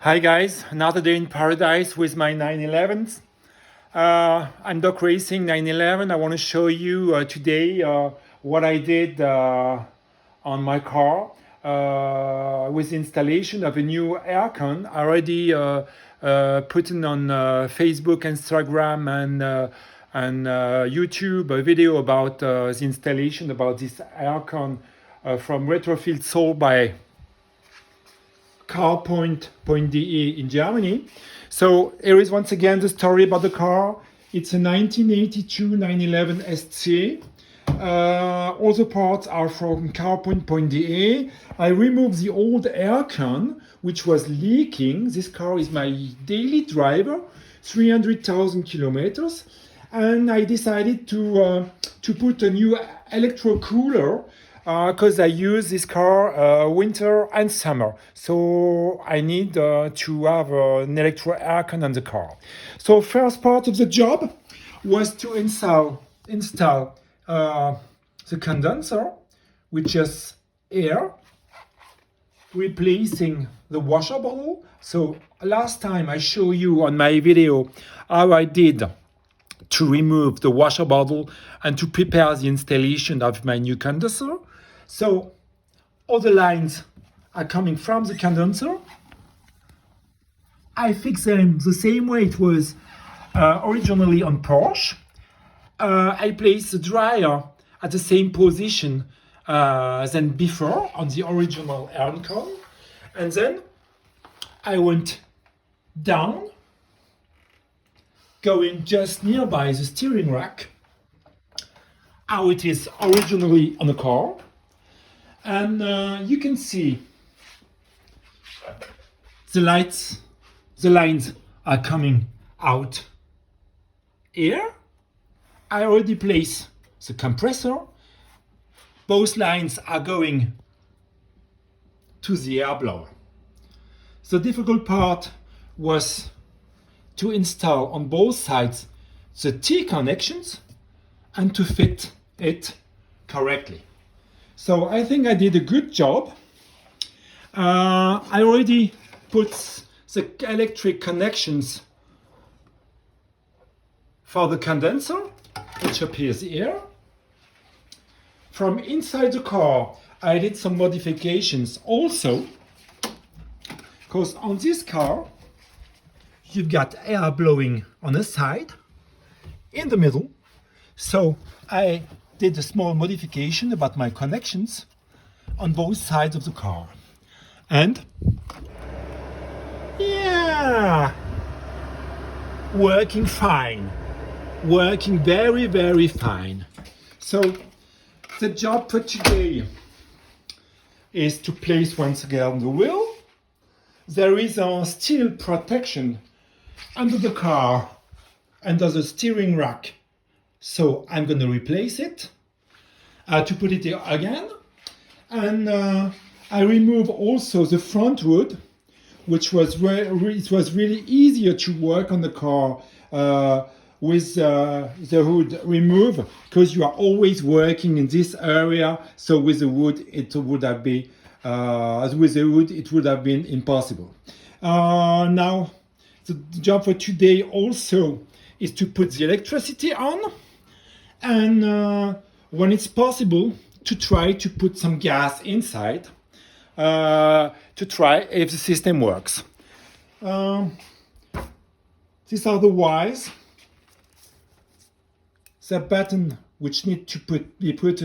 Hi guys, another day in paradise with my 911s. I'm Doc Racing 911. I want to show you today what I did on my car with the installation of a new aircon. I already put it on Facebook, Instagram, and YouTube a video about the installation about this aircon from retrofit sold by car.de in Germany. So here is once again the story about the car. It's a 1982 911 SC. All the parts are from car.de. I removed the old aircon which was leaking. This car is my daily driver, 300,000 kilometers, and I decided to put a new electrocooler because I use this car winter and summer. So I need to have an electro aircon on the car. So first part of the job was to install the condenser, which is air, replacing the washer bottle. So last time I showed you on my video how I did to remove the washer bottle and to prepare the installation of my new condenser. So all the lines are coming from the condenser. I fix them the same way it was originally on Porsche. I place the dryer at the same position than before on the original aircon. And then I went down, going just nearby the steering rack, how it is originally on the car. And you can see the lines are coming out here. I already placed the compressor. Both lines are going to the air blower. The difficult part was to install on both sides the T connections and to fit it correctly. So I think I did a good job. I already put the electric connections for the condenser, which appears here. From inside the car, I did some modifications also, because on this car, you've got air blowing on the side, in the middle. So I did a small modification about my connections on both sides of the car. And yeah, working fine. Working very, very fine. So the job for today is to place once again the wheel. There is a steel protection under the car, under the steering rack. So I'm going to replace it to put it there again. And I remove also the front hood, which was it was really easier to work on the car with the hood removed, because you are always working in this area. So with the wood, it would have been with the wood, it would have been impossible. Now, the job for today also is to put the electricity on, and when it's possible, to try to put some gas inside to try if the system works. These are the wires. The button which need to be put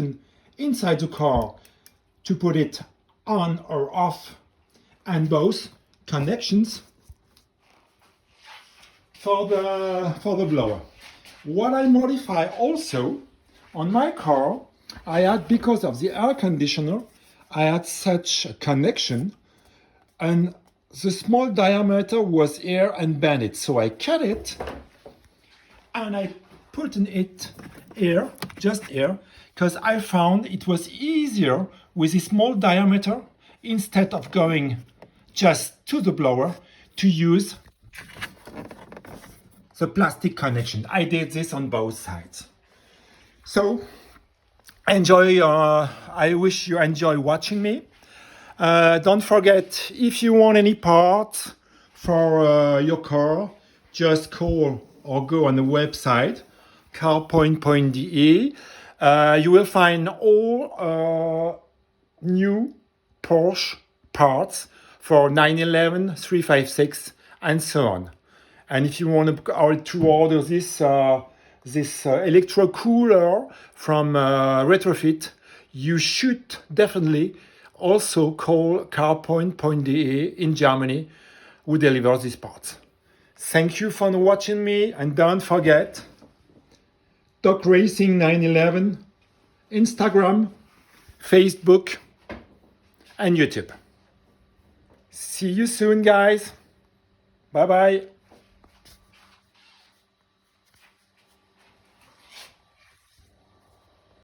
inside the car to put it on or off, and both connections for the blower. What I modify also on my car, I had, because of the air conditioner, I had such a connection, and the small diameter was here and bent it. So I cut it and I put it here, just here, because I found it was easier with a small diameter, instead of going just to the blower, to use the plastic connection. I did this on both sides. So enjoy. I wish you enjoy watching me. Don't forget, if you want any part for your car, just call or go on the website carpoint.de. You will find all new Porsche parts for 911, 356, and so on. And if you want to order this electrocooler from retrofit, you should definitely also call carpoint.de in Germany, who delivers these parts. Thank you for watching me, and don't forget Doc Racing 911, Instagram, Facebook, and YouTube. See you soon, guys. Bye bye.